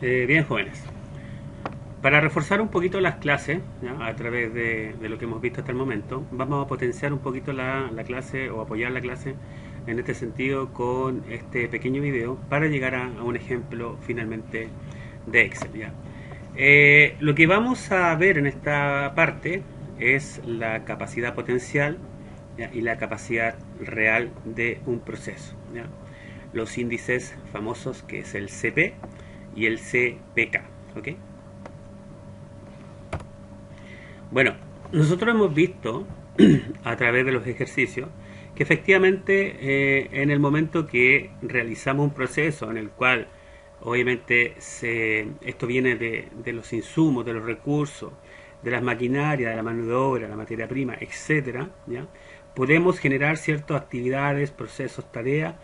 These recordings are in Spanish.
Bien, jóvenes. Para reforzar un poquito las clases, ¿ya? A través de lo que hemos visto hasta el momento, vamos a potenciar un poquito la clase o apoyar la clase en este sentido con este pequeño video para llegar a un ejemplo finalmente de Excel. ¿Ya? Lo que vamos a ver en esta parte es la capacidad potencial, ¿ya? Y la capacidad real de un proceso. ¿Ya? Los índices famosos que es el CP y el CPK. ¿Ok? Bueno, nosotros hemos visto a través de los ejercicios que efectivamente en el momento que realizamos un proceso en el cual obviamente esto viene de los insumos, de los recursos, de las maquinarias, de la mano de obra, la materia prima, etcétera, ¿ya? Podemos generar ciertas actividades, procesos, tareas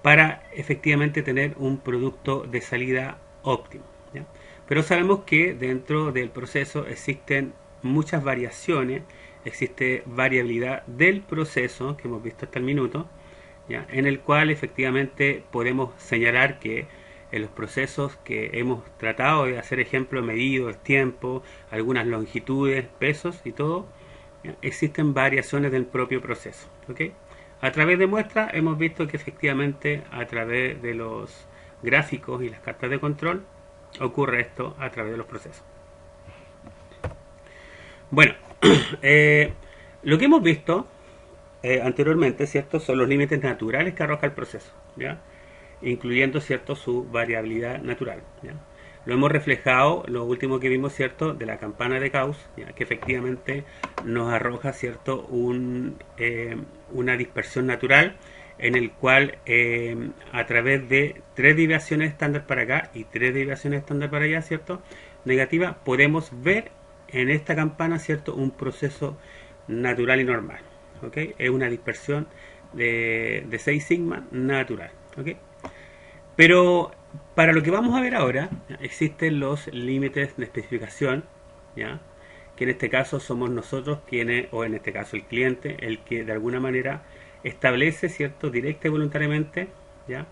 para efectivamente tener un producto de salida óptimo, ¿ya? Pero sabemos que dentro del proceso existen muchas variaciones, existe variabilidad del proceso que hemos visto hasta el minuto, ¿ya? En el cual efectivamente podemos señalar que en los procesos que hemos tratado de hacer ejemplo, medidos, tiempo, algunas longitudes, pesos y todo, ¿ya? Existen variaciones del propio proceso, ¿ok? A través de muestras hemos visto que efectivamente a través de los gráficos y las cartas de control ocurre esto a través de los procesos. Bueno, eh, lo que hemos visto anteriormente, ¿cierto? Son los límites naturales que arroja el proceso, ¿ya? Incluyendo, ¿cierto? Su variabilidad natural, ¿ya? Lo hemos reflejado, lo último que vimos, ¿cierto? De la campana de Gauss, ¿ya? Que efectivamente nos arroja, ¿cierto? Una dispersión natural en el cual a través de tres desviaciones estándar para acá y tres desviaciones estándar para allá, ¿cierto? Negativa, podemos ver en esta campana, ¿cierto? Un proceso natural y normal, ¿ok? Es una dispersión de 6 sigma natural, ¿ok? Pero para lo que vamos a ver ahora, ¿ya? Existen los límites de especificación, ¿ya? Que en este caso somos nosotros quienes, o en este caso el cliente, el que de alguna manera establece, ¿cierto? Directa y voluntariamente, ¿ya?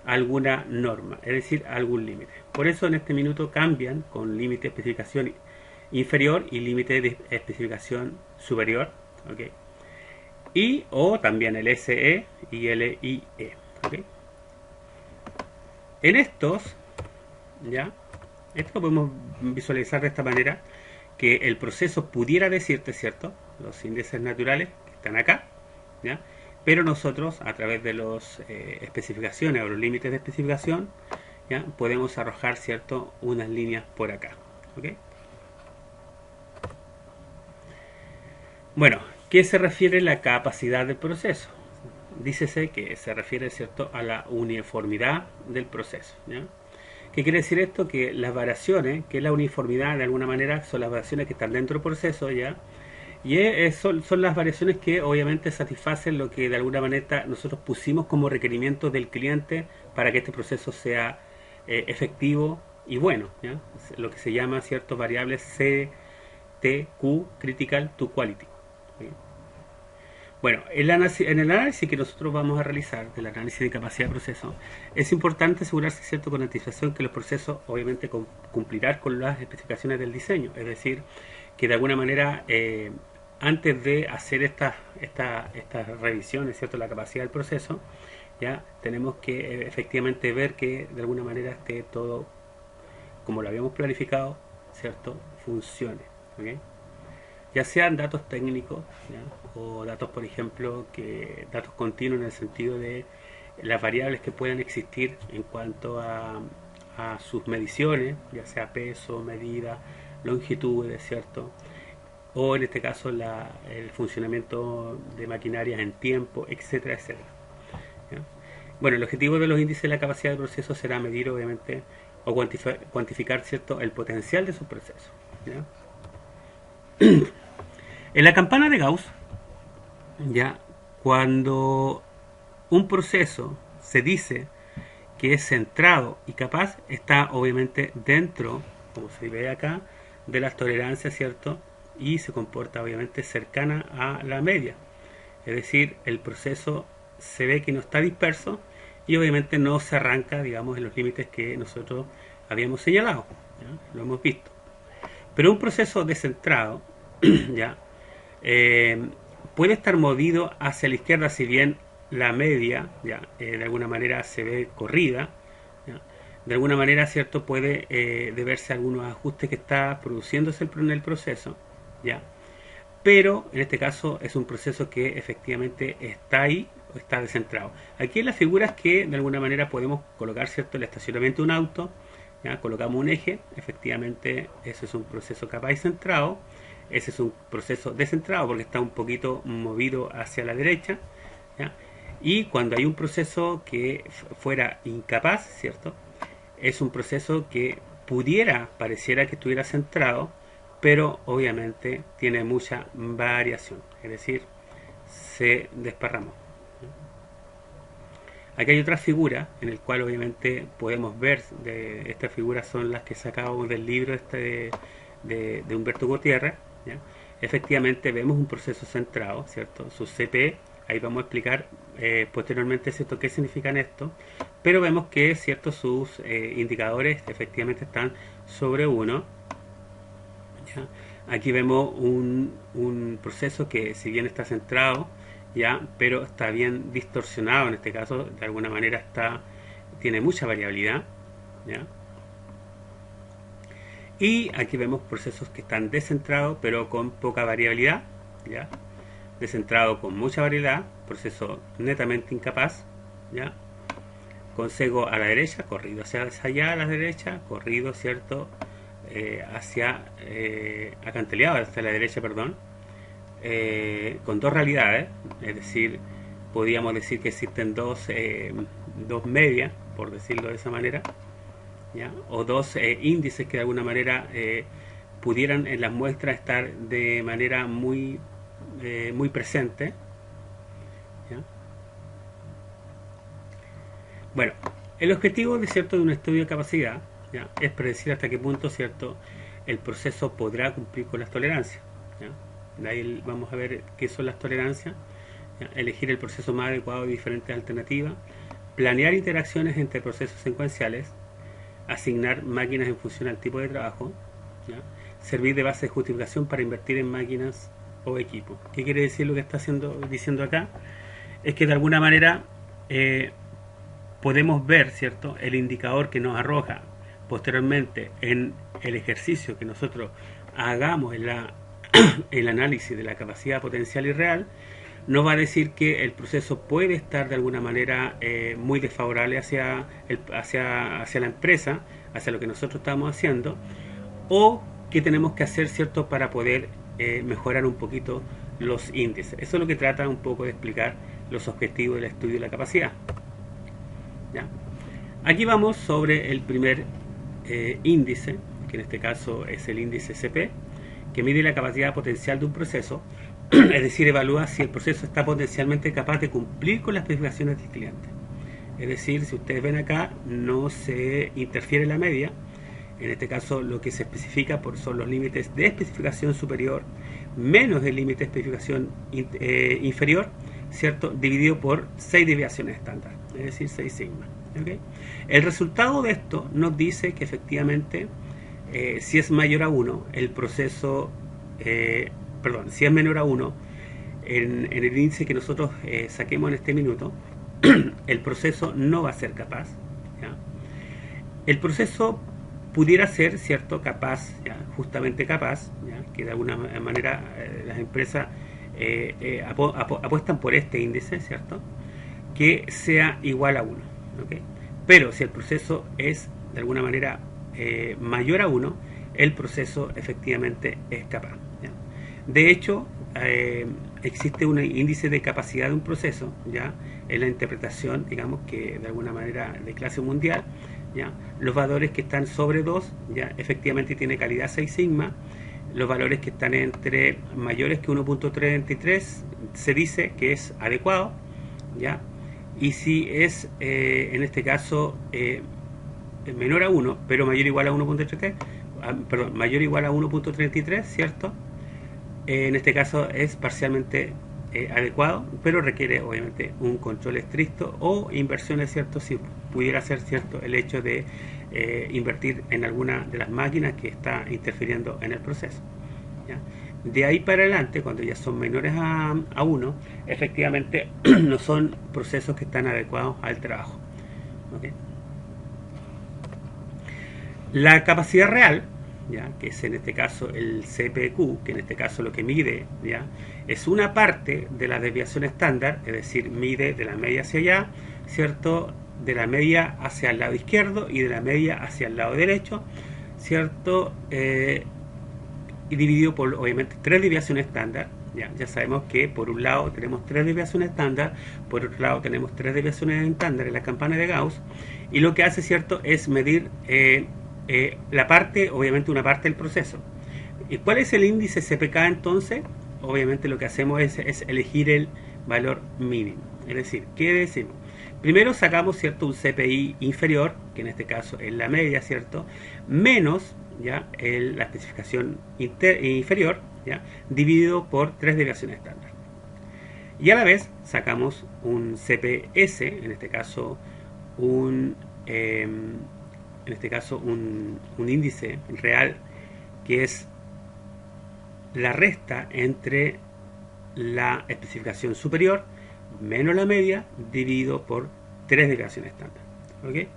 Alguna norma, es decir, algún límite. Por eso en este minuto cambian con límite de especificación inferior y límite de especificación superior, ¿ok? Y o también el SE y el IE, ¿ok? En estos, ¿ya? Esto lo podemos visualizar de esta manera, que el proceso pudiera decirte, ¿cierto? Los índices naturales que están acá, ¿ya? Pero nosotros, a través de las especificaciones o los límites de especificación, ¿ya? Podemos arrojar, ¿cierto? Unas líneas por acá, ¿ok? Bueno, ¿qué se refiere a la capacidad del proceso? Dícese que se refiere, ¿cierto?, a la uniformidad del proceso, ¿ya? ¿Qué quiere decir esto? Que las variaciones, que es la uniformidad de alguna manera, son las variaciones que están dentro del proceso, ¿ya? Y son las variaciones que obviamente satisfacen lo que de alguna manera nosotros pusimos como requerimiento del cliente para que este proceso sea efectivo y bueno, ¿ya? Lo que se llama, ¿cierto?, variables CTQ, Critical to Quality. ¿Sí? Bueno, en el análisis que nosotros vamos a realizar, del análisis de capacidad de proceso, es importante asegurarse, ¿cierto?, con anticipación que los procesos obviamente cumplirán con las especificaciones del diseño, es decir, que de alguna manera antes de hacer estas revisiones, ¿cierto?, la capacidad del proceso, ya tenemos que efectivamente ver que de alguna manera esté todo como lo habíamos planificado, ¿cierto?, funcione, ¿ok? Ya sean datos técnicos, ¿ya? O datos, por ejemplo, datos continuos en el sentido de las variables que puedan existir en cuanto a sus mediciones, ya sea peso, medida, longitudes, ¿cierto? O en este caso el funcionamiento de maquinarias en tiempo, etcétera, etcétera. ¿Ya? Bueno, el objetivo de los índices de la capacidad de proceso será medir, obviamente, o cuantificar, ¿cierto?, el potencial de su proceso, ¿ya? En la campana de Gauss, ya, cuando un proceso se dice que es centrado y capaz, está obviamente dentro, como se ve acá, de las tolerancias, ¿cierto? Y se comporta obviamente cercana a la media. Es decir, el proceso se ve que no está disperso y obviamente no se arranca, digamos, en los límites que nosotros habíamos señalado, ¿ya? Lo hemos visto. Pero un proceso descentrado, ¿ya? Puede estar movido hacia la izquierda, si bien la media, ¿ya? De alguna manera se ve corrida, ¿ya? De alguna manera, cierto, puede deberse a algunos ajustes que está produciéndose en el proceso, ¿ya? Pero en este caso es un proceso que efectivamente está ahí o está descentrado. Aquí en las figuras que de alguna manera podemos colocar, cierto, el estacionamiento de un auto, ¿ya? Colocamos un eje, efectivamente ese es un proceso capaz y centrado. Ese es un proceso descentrado porque está un poquito movido hacia la derecha, ¿ya? Y cuando hay un proceso que fuera incapaz, ¿cierto? Es un proceso que pareciera que estuviera centrado, pero obviamente tiene mucha variación, es decir, se desparramó. Aquí hay otra figura en el cual obviamente podemos ver, estas figuras son las que sacamos del libro de Humberto Gutiérrez, ¿ya? Efectivamente vemos un proceso centrado, ¿cierto? Su CP, ahí vamos a explicar posteriormente, ¿cierto?, qué significan esto, pero vemos que, ¿cierto?, sus indicadores efectivamente están sobre 1, ¿ya? Aquí vemos un proceso que, si bien está centrado, ¿ya?, pero está bien distorsionado en este caso, de alguna manera tiene mucha variabilidad, ¿ya? Y aquí vemos procesos que están descentrados pero con poca variabilidad, ¿ya? Descentrado con mucha variabilidad, proceso netamente incapaz, ¿ya? Con sesgo a la derecha, corrido hacia allá a la derecha, corrido, ¿cierto?, hacia acantilado hacia la derecha, perdón, con dos realidades, es decir, podríamos decir que existen dos medias, por decirlo de esa manera, ¿ya? O dos índices que de alguna manera pudieran en las muestras estar de manera muy presente, ¿ya? Bueno, el objetivo de un estudio de capacidad, ¿ya?, es predecir hasta qué punto, cierto, el proceso podrá cumplir con las tolerancias, ¿ya? De ahí vamos a ver qué son las tolerancias, ¿ya? Elegir el proceso más adecuado de diferentes alternativas, planear interacciones entre procesos secuenciales, asignar máquinas en función al tipo de trabajo, ¿ya?, servir de base de justificación para invertir en máquinas o equipos. ¿Qué quiere decir lo que está diciendo acá? Es que de alguna manera podemos ver, ¿cierto?, el indicador que nos arroja posteriormente en el ejercicio que nosotros hagamos en el análisis de la capacidad potencial y real, nos va a decir que el proceso puede estar de alguna manera muy desfavorable hacia la empresa, hacia lo que nosotros estamos haciendo, o qué tenemos que hacer, ¿cierto?, para poder mejorar un poquito los índices. Eso es lo que trata un poco de explicar los objetivos del estudio de la capacidad, ¿ya? Aquí vamos sobre el primer índice, que en este caso es el índice CP, que mide la capacidad potencial de un proceso, es decir, evalúa si el proceso está potencialmente capaz de cumplir con las especificaciones del cliente. Es decir, si ustedes ven acá, no se interfiere la media. En este caso, lo que se especifica son los límites de especificación superior menos el límite de especificación inferior, ¿cierto?, dividido por 6 desviaciones estándar, es decir, 6 sigma. ¿Okay? El resultado de esto nos dice que efectivamente si es mayor a 1 el proceso, si es menor a 1 en el índice que nosotros saquemos en este minuto, el proceso no va a ser capaz, ¿ya? El proceso pudiera ser, ¿cierto?, capaz, ¿ya?, justamente capaz, ¿ya?, que de alguna manera las empresas apuestan por este índice, ¿cierto?, que sea igual a 1, ¿okay? Pero si el proceso es de alguna manera mayor a 1, el proceso efectivamente es capaz, ¿ya? De hecho, existe un índice de capacidad de un proceso, ¿ya?, en la interpretación, digamos, que de alguna manera de clase mundial, ¿ya? Los valores que están sobre 2, ¿ya?, efectivamente tiene calidad 6 sigma. Los valores que están entre mayores que 1.33 se dice que es adecuado, ¿ya? Y si es en este caso menor a 1 pero mayor o igual a 1.33, mayor o igual a 1.33, ¿cierto? En este caso es parcialmente adecuado, pero requiere obviamente un control estricto o inversiones, ¿cierto? Si pudiera ser cierto el hecho de invertir en alguna de las máquinas que está interfiriendo en el proceso, ¿ya? De ahí para adelante, cuando ya son menores a 1, efectivamente no son procesos que están adecuados al trabajo, ¿okay? La capacidad real, ¿ya? Que es en este caso el CPQ, que en este caso lo que mide, ¿ya? Es una parte de la desviación estándar, es decir, mide de la media hacia allá, ¿cierto? De la media hacia el lado izquierdo y de la media hacia el lado derecho, ¿cierto? Y dividido por obviamente 3 desviaciones estándar. Ya sabemos que por un lado tenemos 3 desviaciones estándar, por otro lado tenemos 3 desviaciones estándar en la campana de Gauss, y lo que hace, ¿cierto?, es medir la parte, obviamente una parte del proceso. ¿Y cuál es el índice CPK entonces? Obviamente lo que hacemos es elegir el valor mínimo. Es decir, ¿qué decimos? Primero sacamos, ¿cierto?, un CPI inferior, que en este caso es la media, ¿cierto?, menos, ¿ya?, la especificación inferior, ¿ya?, dividido por 3 desviaciones estándar. Y a la vez sacamos un CPS, en este caso un índice real, que es la resta entre la especificación superior menos la media dividido por 3 desviaciones estándar, ¿okay?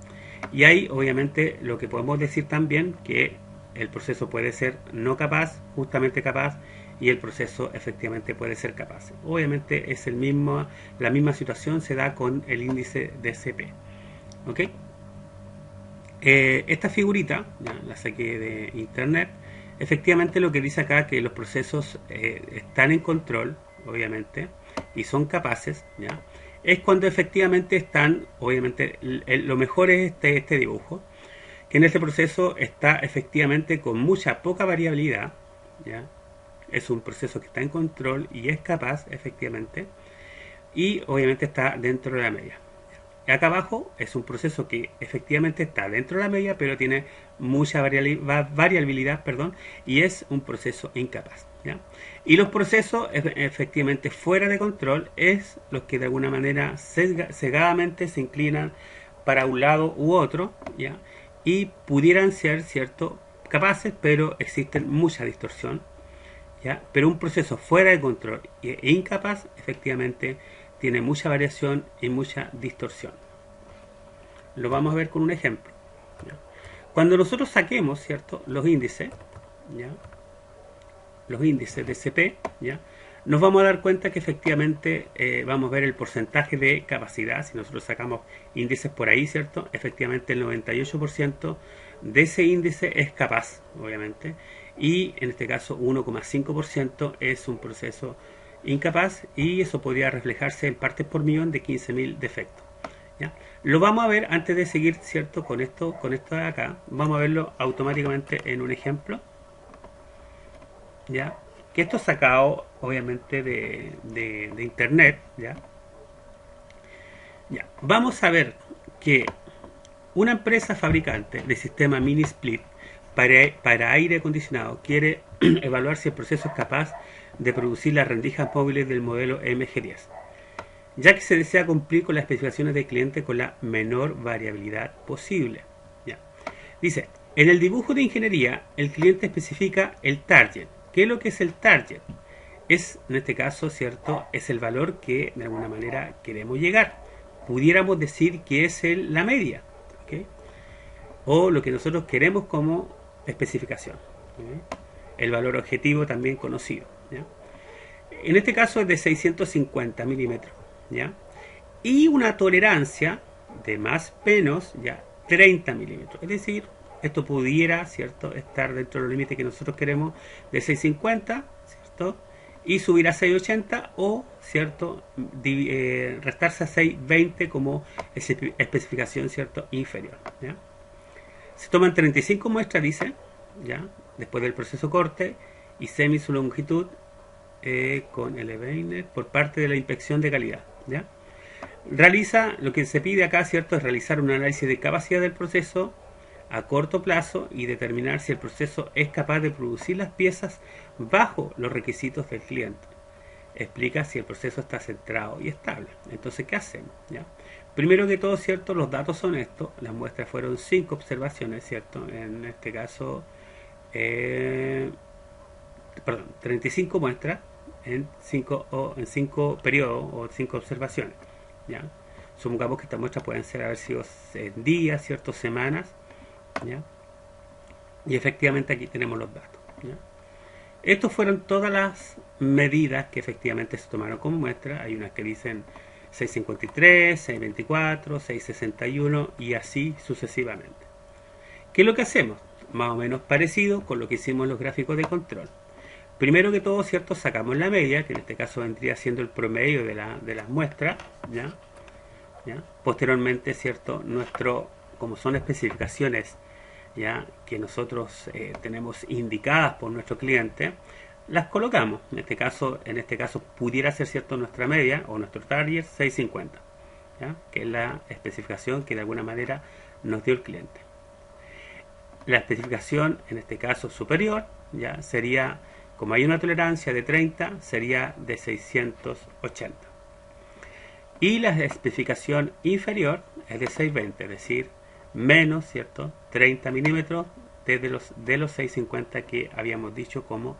Y ahí obviamente lo que podemos decir también que el proceso puede ser no capaz, justamente capaz, y el proceso efectivamente puede ser capaz. Obviamente es la misma situación se da con el índice de CP, ¿okay? Esta figurita, ya la saqué de internet, efectivamente lo que dice acá que los procesos están en control, obviamente, y son capaces, ¿ya?, es cuando efectivamente están, obviamente, lo mejor es este dibujo, que en este proceso está efectivamente con mucha poca variabilidad, ¿ya? Es un proceso que está en control y es capaz, efectivamente, y obviamente está dentro de la media. Acá abajo es un proceso que efectivamente está dentro de la media, pero tiene mucha variabilidad, y es un proceso incapaz, ¿ya? Y los procesos efectivamente fuera de control es los que de alguna manera cegadamente se inclinan para un lado u otro, ¿ya?, y pudieran ser, ¿cierto?, capaces, pero existen mucha distorsión, ¿ya? Pero un proceso fuera de control e incapaz efectivamente tiene mucha variación y mucha distorsión. Lo vamos a ver con un ejemplo, ¿ya? Cuando nosotros saquemos, ¿cierto?, los índices, ¿ya?, los índices de CP, ¿ya?, nos vamos a dar cuenta que efectivamente vamos a ver el porcentaje de capacidad. Si nosotros sacamos índices por ahí, ¿cierto?, efectivamente el 98% de ese índice es capaz, obviamente, y en este caso 1,5% es un proceso incapaz, y eso podría reflejarse en partes por millón de 15.000 defectos, ¿ya? Lo vamos a ver antes de seguir, ¿cierto?, con esto de acá. Vamos a verlo automáticamente en un ejemplo, ¿ya?, que esto es sacado obviamente de internet, ¿ya? Vamos a ver que una empresa fabricante de sistema mini split para aire acondicionado quiere evaluar si el proceso es capaz de producir las rendijas móviles del modelo MG10, ya que se desea cumplir con las especificaciones del cliente con la menor variabilidad posible, ¿ya? Dice, en el dibujo de ingeniería, el cliente especifica el target. ¿Qué es lo que es el target? Es, en este caso, ¿cierto?, es el valor que de alguna manera queremos llegar. Pudiéramos decir que es la media, ¿okay?, o lo que nosotros queremos como especificación, ¿okay?, el valor objetivo también conocido, ¿ya? En este caso es de 650 milímetros, ¿ya?, y una tolerancia de más menos, ya, 30 milímetros. Es decir, esto pudiera, ¿cierto?, estar dentro del límite que nosotros queremos de 650, ¿cierto?, y subir a 680, o, ¿cierto?, restarse a 620 como especificación, ¿cierto?, inferior, ¿ya? Se toman 35 muestras, dice, ¿ya?, después del proceso corte, y semi su longitud con Elevainer por parte de la inspección de calidad, ¿ya? Realiza, lo que se pide acá, ¿cierto?, es realizar un análisis de capacidad del proceso a corto plazo y determinar si el proceso es capaz de producir las piezas bajo los requisitos del cliente. explica si el proceso está centrado y estable. Entonces, ¿qué hacemos? ¿Ya? Primero que todo, ¿cierto? Los datos son estos. Las muestras fueron 5 observaciones, ¿cierto? En este caso, perdón, 35 muestras en 5 periodos o 5 observaciones. ¿Ya? Supongamos que estas muestras pueden haber sido días, ¿cierto? Semanas. ¿Ya? Y efectivamente aquí tenemos los datos. ¿Ya? Estos fueron todas las medidas que efectivamente se tomaron como muestra. Hay unas que dicen 653, 624, 661 y así sucesivamente. ¿Qué es lo que hacemos? Más o menos parecido con lo que hicimos en los gráficos de control. Primero que todo, ¿cierto? Sacamos la media, que en este caso vendría siendo el promedio de las muestras. ¿Ya? ¿Ya? Posteriormente, ¿cierto? Como son especificaciones, ¿ya? Que nosotros tenemos indicadas por nuestro cliente, las colocamos. En este caso pudiera ser, cierto, nuestra media o nuestro target 650, ¿ya? Que es la especificación que de alguna manera nos dio el cliente. La especificación, en este caso superior, ya sería, como hay una tolerancia de 30, sería de 680. Y la especificación inferior es de 620, es decir, menos, ¿cierto? 30 milímetros de los 650 que habíamos dicho como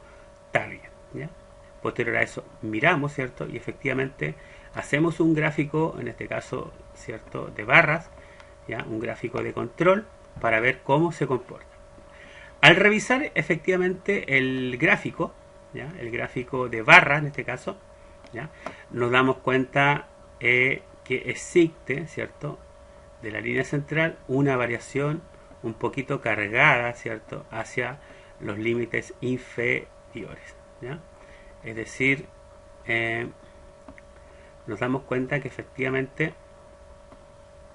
target. ¿Ya? Posterior a eso miramos, ¿cierto? Y efectivamente hacemos un gráfico, en este caso, ¿cierto? De barras, ¿ya? Un gráfico de control para ver cómo se comporta. Al revisar efectivamente el gráfico, ¿ya? El gráfico de barras en este caso, ¿ya? Nos damos cuenta que existe, ¿cierto? De la línea central una variación un poquito cargada, ¿cierto? Hacia los límites inferiores, ¿ya? Es decir, nos damos cuenta que efectivamente,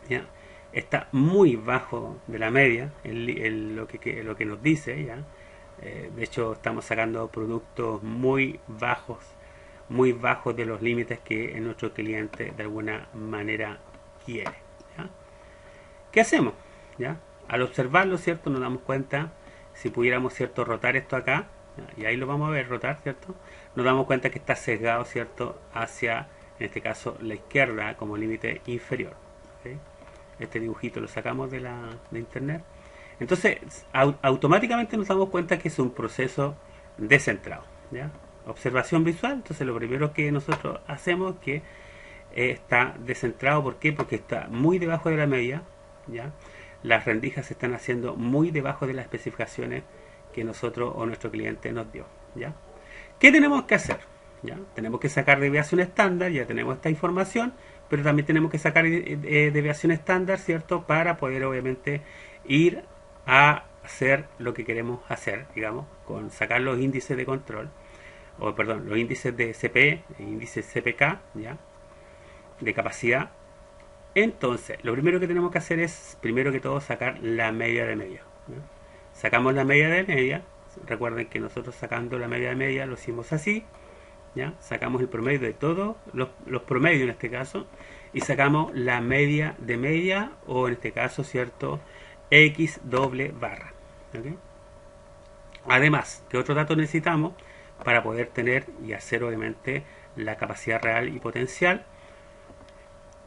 ¿ya? Está muy bajo de la media lo que nos dice, ¿ya? De hecho, estamos sacando productos muy bajos de los límites que nuestro cliente de alguna manera quiere. ¿Ya? ¿Qué hacemos? ¿Ya? Al observarlo, ¿cierto? Nos damos cuenta, si pudiéramos, ¿cierto? Rotar esto acá, ¿ya? Y ahí lo vamos a ver rotar, ¿cierto? Nos damos cuenta que está sesgado, ¿cierto? Hacia, en este caso, la izquierda como límite inferior. ¿Okay? Este dibujito lo sacamos de internet. Entonces, automáticamente nos damos cuenta que es un proceso descentrado. ¿Ya? Observación visual. Entonces, lo primero que nosotros hacemos es que está descentrado. ¿Por qué? Porque está muy debajo de la media. ¿Ya? Las rendijas se están haciendo muy debajo de las especificaciones que nosotros o nuestro cliente nos dio. ¿Ya? ¿Qué tenemos que hacer? ¿Ya? Tenemos que sacar deviación estándar. Ya tenemos esta información, pero también tenemos que sacar deviación estándar, ¿cierto? Para poder obviamente ir a hacer lo que queremos hacer, digamos, con sacar los índices de control, o perdón, los índices de CP, índices CPK, ¿ya? De capacidad. Entonces, lo primero que tenemos que hacer es, primero que todo, sacar la media de media. ¿Ya? Sacamos la media de media. Recuerden que nosotros sacando la media de media lo hicimos así. ¿Ya? Sacamos el promedio de todos los promedios en este caso y sacamos la media de media o en este caso, ¿cierto? X doble barra. ¿Okay? Además, ¿qué otro dato necesitamos para poder tener y hacer obviamente la capacidad real y potencial?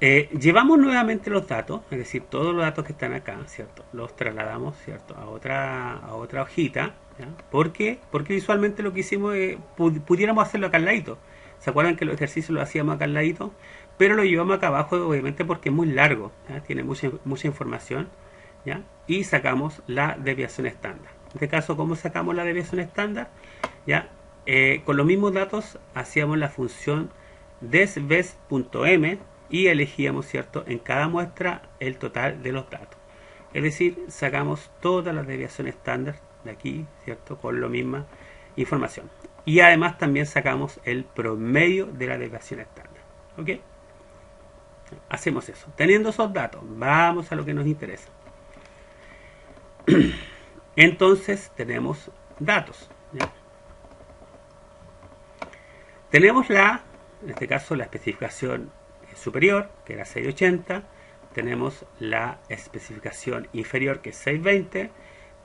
Llevamos nuevamente los datos, es decir, todos los datos que están acá, ¿cierto? Los trasladamos, ¿cierto? A otra hojita. ¿Ya? ¿Por qué? Porque visualmente lo que hicimos es pudiéramos hacerlo acá al ladito. ¿Se acuerdan que los ejercicios los hacíamos acá al ladito? Pero lo llevamos acá abajo obviamente porque es muy largo, ¿ya? Tiene mucha información, ¿ya? Y sacamos la desviación estándar. En este caso, ¿cómo sacamos la desviación estándar? ¿Ya? Con los mismos datos hacíamos la función desves.m y elegíamos, ¿cierto? En cada muestra el total de los datos. Es decir, sacamos todas las desviaciones estándar de aquí, ¿cierto? Con la misma información. Y además también sacamos el promedio de la desviación estándar. ¿Ok? Hacemos eso. Teniendo esos datos, vamos a lo que nos interesa. Entonces tenemos datos. ¿Ya? Tenemos en este caso, la especificación superior, que era 680. Tenemos la especificación inferior, que es 620.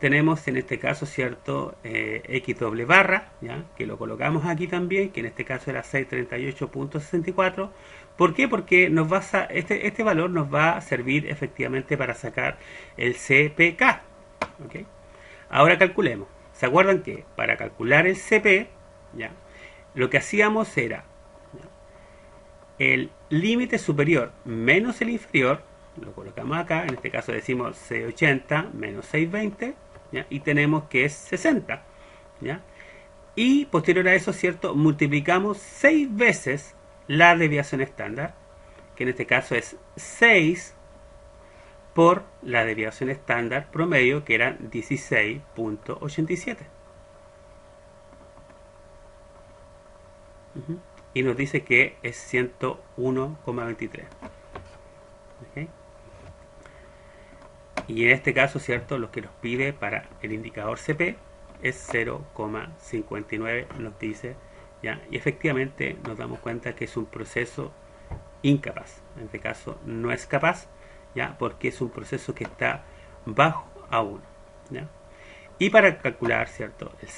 tenemos en este caso, ¿cierto? X doble barra, ¿ya? Que lo colocamos aquí también, que en este caso era 638.64. ¿Por qué? Porque este valor nos va a servir efectivamente para sacar el CPK. ¿Ok? Ahora calculemos. ¿Se acuerdan que para calcular el CP, ¿ya? Lo que hacíamos era, ¿ya? El límite superior menos el inferior, lo colocamos acá, en este caso decimos 680 menos 620, ¿ya? Y tenemos que es 60, ¿ya? Y posterior a eso, ¿cierto? Multiplicamos 6 veces la desviación estándar, que en este caso es 6 por la desviación estándar promedio, que era 16.87. Y nos dice que es 101,23. ¿Okay? Y en este caso, ¿cierto? Lo que nos pide para el indicador CP es 0,59, nos dice, ¿ya? Y efectivamente nos damos cuenta que es un proceso incapaz. En este caso no es capaz, ¿ya? Porque es un proceso que está bajo a 1, ¿ya? Y para calcular, ¿cierto? El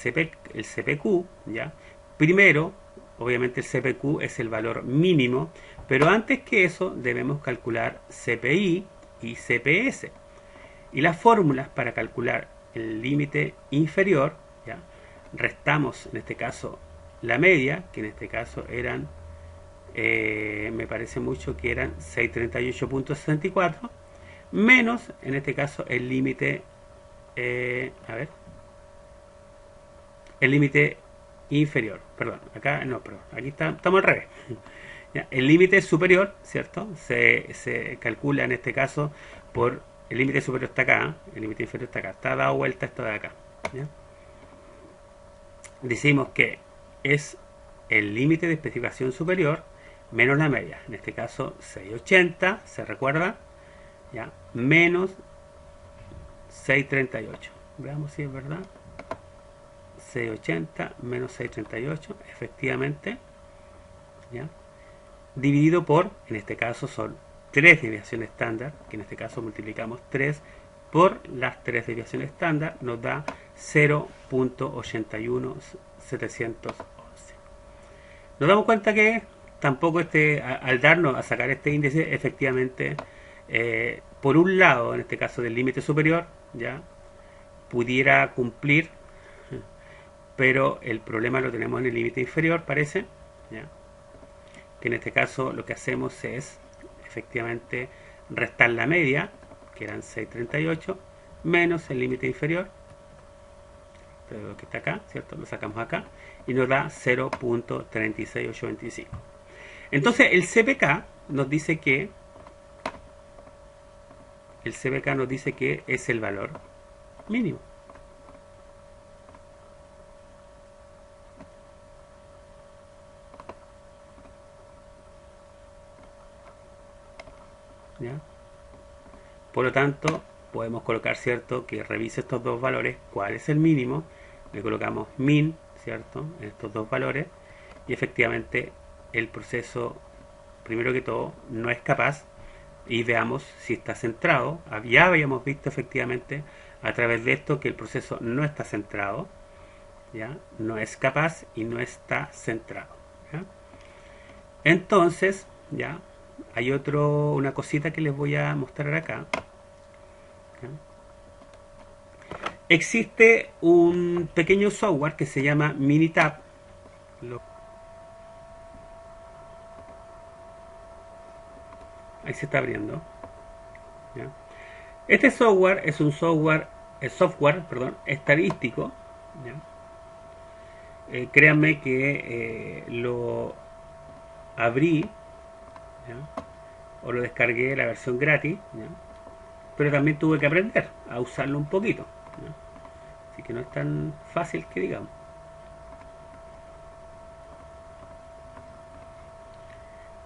CPQ, ¿ya? Primero, obviamente el CPQ es el valor mínimo, pero antes que eso debemos calcular CPI y CPS. Y las fórmulas para calcular el límite inferior, ¿ya? Restamos en este caso la media, que en este caso eran, me parece mucho que eran 638.64, menos en este caso el límite, a ver, el límite inferior, perdón, acá no, pero aquí estamos al revés. ¿Ya? El límite superior, ¿cierto? Se calcula en este caso por el límite superior está acá, el límite inferior está acá, está dado vuelta esto de acá. ¿Ya? Decimos que es el límite de especificación superior menos la media, en este caso 680, se recuerda, ¿ya? Menos 638. Veamos si es verdad. 680 menos 638, efectivamente, ¿ya? Dividido por, en este caso son 3 desviaciones estándar, que en este caso multiplicamos 3 por las 3 desviaciones estándar, nos da 0.81711. Nos damos cuenta que tampoco al darnos a sacar este índice, efectivamente, por un lado, en este caso del límite superior, ya pudiera cumplir, pero el problema lo tenemos en el límite inferior, parece, ¿ya? Que en este caso lo que hacemos es efectivamente restar la media, que eran 638, menos el límite inferior, lo que está acá, ¿cierto? Lo sacamos acá y nos da 0.36825. Entonces el CPK nos dice que es el valor mínimo. ¿Ya? Por lo tanto, podemos colocar, ¿cierto? Que revise estos dos valores, cuál es el mínimo, le colocamos min, ¿cierto? En estos dos valores, y efectivamente el proceso, primero que todo, no es capaz, y veamos si está centrado. Ya habíamos visto efectivamente a través de esto que el proceso no está centrado, ¿ya? No es capaz y no está centrado, ¿ya? Entonces, ya hay una cosita que les voy a mostrar acá. ¿Ya? Existe un pequeño software que se llama Minitab. Ahí se está abriendo. ¿Ya? Este software es un software, perdón, estadístico. ¿Ya? Créanme que lo abrí, ¿ya? O lo descargué la versión gratis, ¿ya? Pero también tuve que aprender a usarlo un poquito, ¿ya? Así que no es tan fácil que digamos.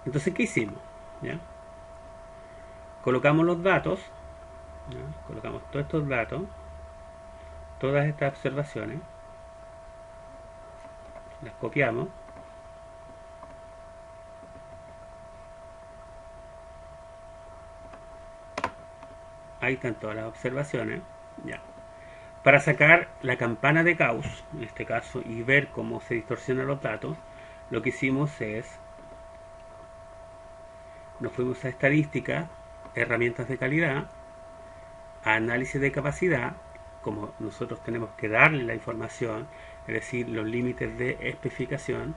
Entonces, ¿qué hicimos? ¿Ya? Colocamos los datos, ¿ya? Colocamos todos estos datos, todas estas observaciones, las copiamos, ahí están todas las observaciones, ya. Para sacar la campana de Gauss, en este caso, y ver cómo se distorsionan los datos, lo que hicimos es, nos fuimos a estadística, herramientas de calidad, a análisis de capacidad, como nosotros tenemos que darle la información, es decir, los límites de especificación,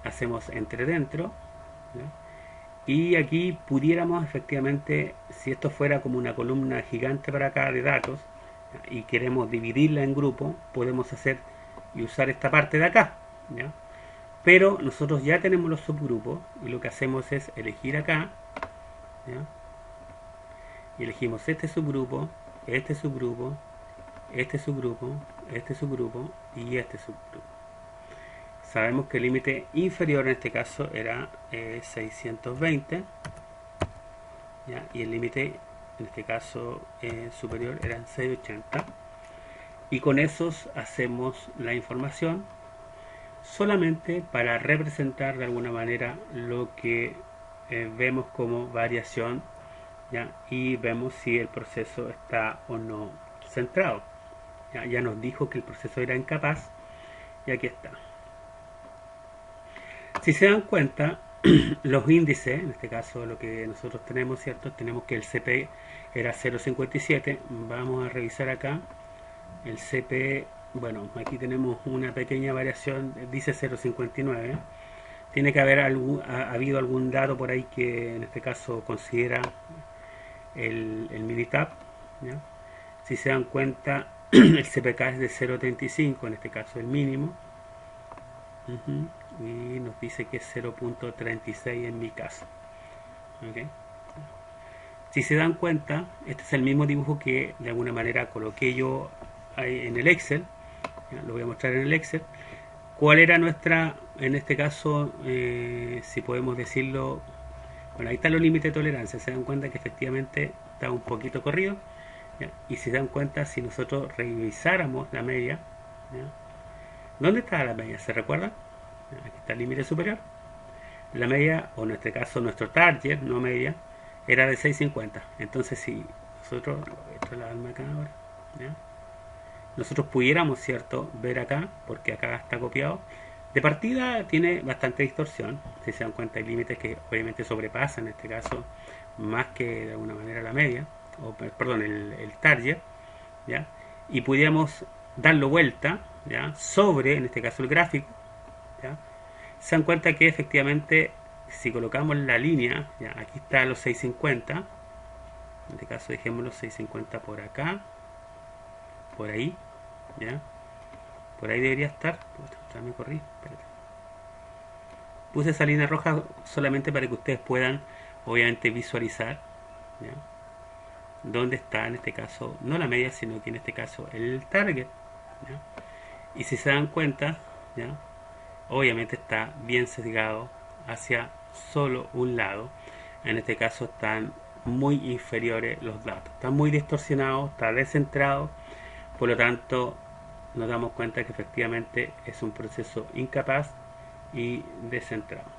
hacemos entre dentro, ¿ya? Y aquí pudiéramos efectivamente, si esto fuera como una columna gigante para acá de datos, ¿ya? Y queremos dividirla en grupos, podemos hacer y usar esta parte de acá, ¿ya? Pero nosotros ya tenemos los subgrupos y lo que hacemos es elegir acá, ¿ya? Y elegimos este subgrupo, este subgrupo, este subgrupo, este subgrupo y este subgrupo. Sabemos que el límite inferior en este caso era 620, ¿ya? Y el límite en este caso superior eran 680, y con esos hacemos la información solamente para representar de alguna manera lo que vemos como variación, ¿ya? Y vemos si el proceso está o no centrado. Ya nos dijo que el proceso era incapaz y aquí está. Si se dan cuenta, los índices, en este caso lo que nosotros tenemos, ¿cierto? Tenemos que el CP era 0,57. Vamos a revisar acá. El CP, bueno, aquí tenemos una pequeña variación, dice 0,59. Tiene que haber habido algún dato por ahí que en este caso considera el Minitab, ¿ya? Si se dan cuenta, el CPK es de 0,35, en este caso el mínimo. Y nos dice que es 0,36 en mi caso. ¿Okay? Si se dan cuenta, este es el mismo dibujo que de alguna manera coloqué yo ahí en el Excel. ¿Ya? Lo voy a mostrar en el Excel. ¿Cuál era nuestra, en este caso, si podemos decirlo? Bueno, ahí están los límites de tolerancia. Se dan cuenta que efectivamente está un poquito corrido, ¿ya? Y si se dan cuenta, si nosotros revisáramos la media, ¿ya? ¿Dónde está la media? ¿Se recuerdan? Aquí está el límite superior. La media, o en este caso nuestro target, no media, era de 650. Entonces si nosotros, esto es la alma acá ahora, ¿ya? Nosotros pudiéramos, ¿cierto?, ver acá, porque acá está copiado. De partida tiene bastante distorsión. Si se dan cuenta hay límites que obviamente sobrepasan, en este caso, más que de alguna manera la media, o perdón, el target, ¿ya? Y pudiéramos darlo vuelta, ¿ya?, sobre, en este caso, el gráfico, ¿ya? Se dan cuenta que efectivamente si colocamos la línea, ¿ya?, aquí está los 650, en este caso dejemos los 650 por acá, por ahí, ¿ya? Por ahí debería estar. Ya me corrí, espérate. Puse esa línea roja solamente para que ustedes puedan obviamente visualizar, ¿ya?, dónde está en este caso, no la media, sino que en este caso el target, ¿ya? Y si se dan cuenta, ¿ya?, obviamente está bien sesgado hacia solo un lado. En este caso están muy inferiores los datos, está muy distorsionado, está descentrado. Por lo tanto, nos damos cuenta que efectivamente es un proceso incapaz y descentrado.